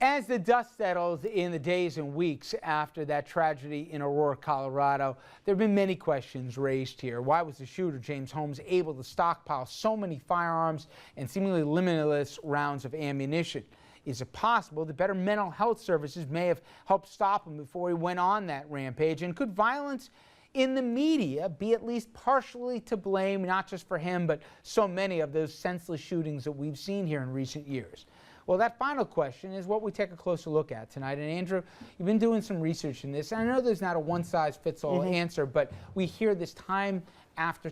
As the dust settles in the days and weeks after that tragedy in Aurora, Colorado, there have been many questions raised here. Why was the shooter, James Holmes, able to stockpile so many firearms and seemingly limitless rounds of ammunition? Is it possible that better mental health services may have helped stop him before he went on that rampage? And could violence in the media be at least partially to blame, not just for him, but so many of those senseless shootings that we've seen here in recent years? Well, that final question is what we take a closer look at tonight. And Andrew, you've been doing some research in this. And I know there's not a one-size-fits-all answer, but we hear this time after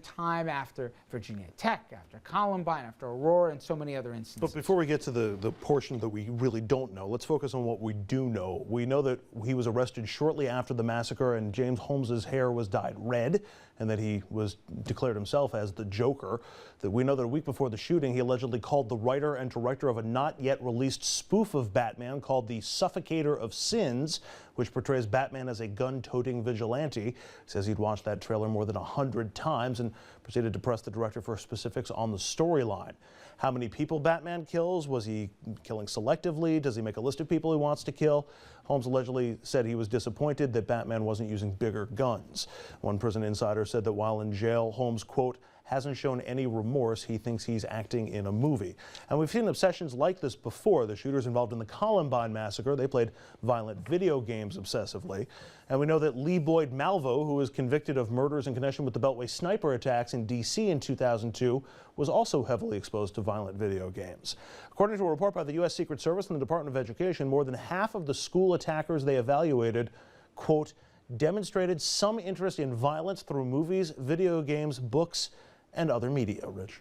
Virginia Tech, after Columbine, after Aurora, and so many other instances. But before we get to the portion that we really don't know, let's focus on what we do know. We know that he was arrested shortly after the massacre, and James Holmes's hair was dyed red, and that he was declared himself as the Joker. That we know that a week before the shooting, he allegedly called the writer and director of a not yet released spoof of Batman called The Suffocator of Sins, which portrays Batman as a gun-toting vigilante. He says he'd watched that trailer more than 100 times and proceeded to press the director for specifics on the storyline. How many people Batman kills? Was he killing selectively? Does he make a list of people he wants to kill? Holmes allegedly said he was disappointed that Batman wasn't using bigger guns. One prison insider said that while in jail, Holmes, quote, hasn't shown any remorse. He thinks he's acting in a movie. And we've seen obsessions like this before. The shooters involved in the Columbine massacre, they played violent video games obsessively. And we know that Lee Boyd Malvo, who was convicted of murders in connection with the Beltway sniper attacks in D.C. in 2002, was also heavily exposed to violent video games. According to a report by the U.S. Secret Service and the Department of Education, more than half of the school attackers they evaluated, quote, demonstrated some interest in violence through movies, video games, books, and other media. Rich?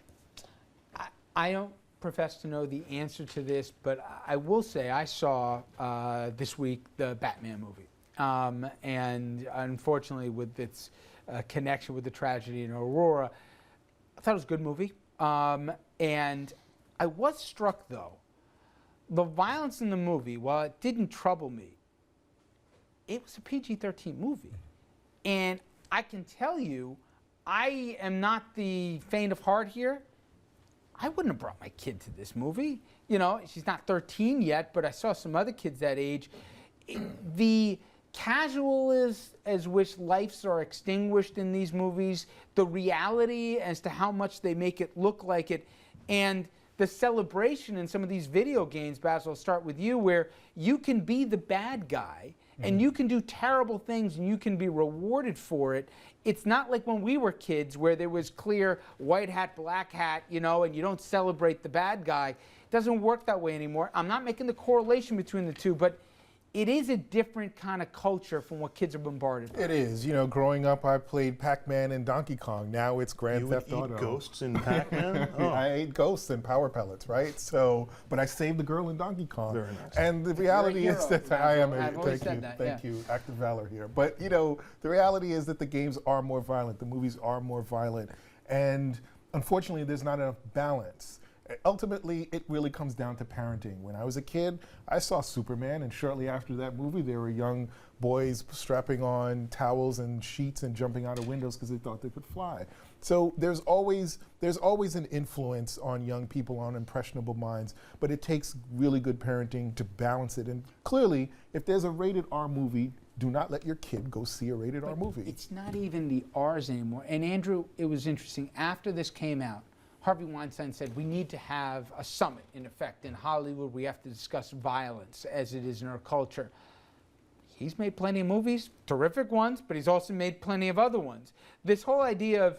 I don't profess to know the answer to this, but I will say I saw this week the Batman movie. And unfortunately, with its connection with the tragedy in Aurora, I thought it was a good movie. And I was struck, though, the violence in the movie, while it didn't trouble me, it was a PG-13 movie. And I can tell you, I am not the faint of heart here. I wouldn't have brought my kid to this movie. You know, she's not 13 yet, but I saw some other kids that age. The casualness as which lives are extinguished in these movies, the reality as to how much they make it look like it, and the celebration in some of these video games, Basil, I'll start with you, where you can be the bad guy and you can do terrible things and you can be rewarded for it. It's not like when we were kids where there was clear white hat, black hat, you know, and you don't celebrate the bad guy. It doesn't work that way anymore. I'm not making the correlation between the two, but it is a different kind of culture from what kids are bombarded with. It is. You know, growing up, I played Pac-Man and Donkey Kong. Now it's Grand Theft Auto. You eat ghosts in Pac-Man? Oh. I ate ghosts and Power Pellets, right? So, but I saved the girl in Donkey Kong. Very nice. And the reality is that I am a, thank you, active valor here. But, you know, the reality is that the games are more violent. The movies are more violent. And unfortunately, there's not enough balance. Ultimately, it really comes down to parenting. When I was a kid, I saw Superman, and shortly after that movie, there were young boys strapping on towels and sheets and jumping out of windows because they thought they could fly. So there's always an influence on young people, on impressionable minds, but it takes really good parenting to balance it. And clearly, if there's a rated R movie, do not let your kid go see a rated R movie. It's not even the R's anymore. And Andrew, it was interesting. After this came out, Harvey Weinstein said we need to have a summit, in effect, in Hollywood. We have to discuss violence as it is in our culture. He's made plenty of movies, terrific ones, but he's also made plenty of other ones. This whole idea of,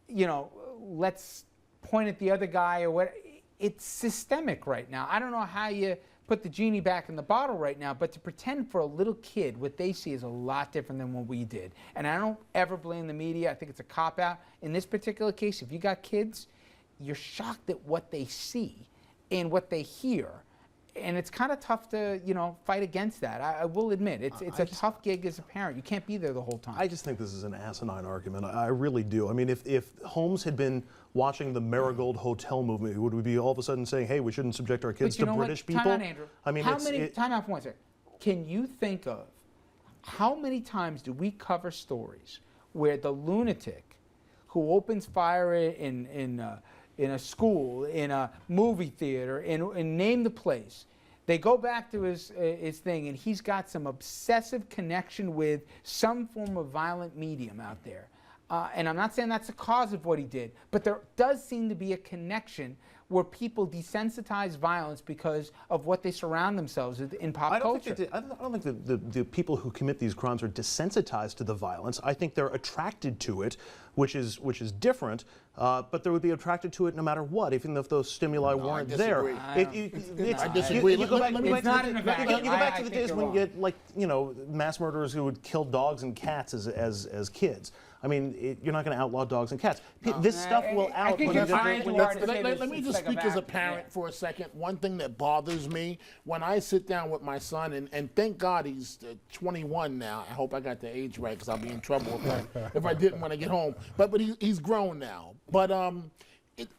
you know, let's point at the other guy or what, it's systemic right now. I don't know how you put the genie back in the bottle right now, but to pretend for a little kid what they see is a lot different than what we did. And I don't ever blame the media. I think it's a cop-out. In this particular case, if you got kids, you're shocked at what they see and what they hear. And it's kind of tough to, you know, fight against that. I will admit, it's a tough gig as a parent. You can't be there the whole time. I just think this is an asinine argument. I really do. I mean, if Holmes had been watching the Marigold Hotel movie, would we be all of a sudden saying, hey, we shouldn't subject our kids to British people? Time out, Andrew. I mean, time out for 1 second. Can you think of how many times do we cover stories where the lunatic who opens fire in a school, in a movie theater, and name the place, They go back to his thing, and he's got some obsessive connection with some form of violent medium out there. And I'm not saying that's the cause of what he did, but there does seem to be a connection where people desensitize violence because of what they surround themselves with in pop culture. I don't think the people who commit these crimes are desensitized to the violence. I think they're attracted to it, which is different. But they would be attracted to it no matter what, even if those stimuli weren't there. I disagree. You go back to the days you're when wrong. you get, like, you know, mass murderers who would kill dogs and cats as kids. I mean, you're not going to outlaw dogs and cats. This stuff will out. think you're trying too hard to say Let this. me It's just like speak as a back- parent for a second. One thing that bothers me when I sit down with my son, and thank God he's 21 now. I hope I got the age right because I'll be in trouble if I didn't when I get home. But he's grown now. But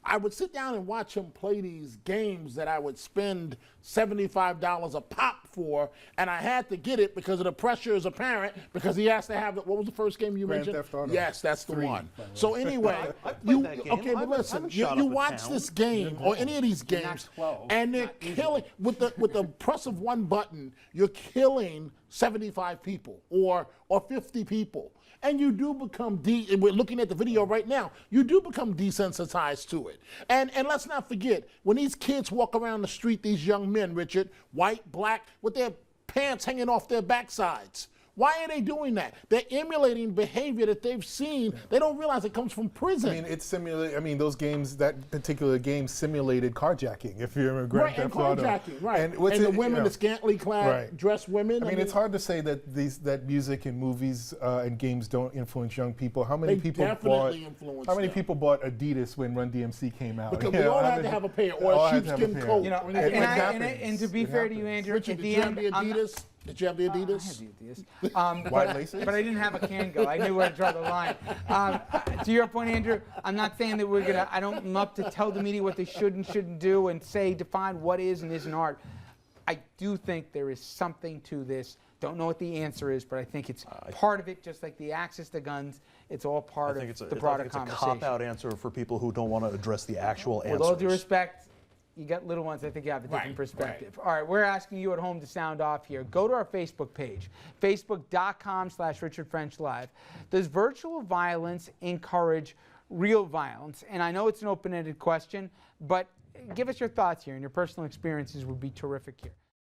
I would sit down and watch him play these games that I would spend $75 a pop for, and I had to get it because of the pressure as a parent, because he has to have it. What was the first game you Grand mentioned? Theft Auto. Yes, that's the 3, one. by the way. So anyway, I played that game. okay, but I listen, haven't you shot up a watch town. this game or any of these You're not games, 12, and they're not easily. killing with the press of one button. You're killing 75 people or 50 people. And you do become and we're looking at the video right now, you do become desensitized to it. And let's not forget, when these kids walk around the street, these young men, Richard, white, black, with their pants hanging off their backsides. Why are they doing that? They're emulating behavior that they've seen. They don't realize it comes from prison. I mean, it's simulated. I mean, those games, that particular game simulated carjacking. If you're in Grand Right, and Theft Auto, carjacking, right. And, what's the it, women, you know, the scantily clad, right. dressed women. I mean, it's hard to say that that music and movies and games don't influence young people. How many They people definitely influence How many them. people bought Adidas when Run DMC came out? Because You we know, all how had to many- have a pair, they or all a had to have sheepskin pair. coat. You know, Or and, anything and, like I, that. and, and to be It fair to you, happens. Andrew, Richard, at did the you have end, the I'm not- Adidas? Did you have the I had Adidas? the Adidas. White laces? But I didn't have a can go. I knew where to draw the line. To your point, Andrew, I'm not saying that we're gonna. I'm up to tell the media what they should and shouldn't do and define what is and isn't art. I do think there is something to this. Don't know what the answer is, but I think it's part of it. Just like the access to guns, it's all part of the broader I think it's a conversation. cop-out answer for people who don't want to address the actual answers. With all due respect, you got little ones, I think you have a different Right, perspective. All right, we're asking you at home to sound off here. Go to our Facebook page, facebook.com/Richard French Live. Does virtual violence encourage real violence? And I know it's an open-ended question, but give us your thoughts here, and your personal experiences would be terrific here.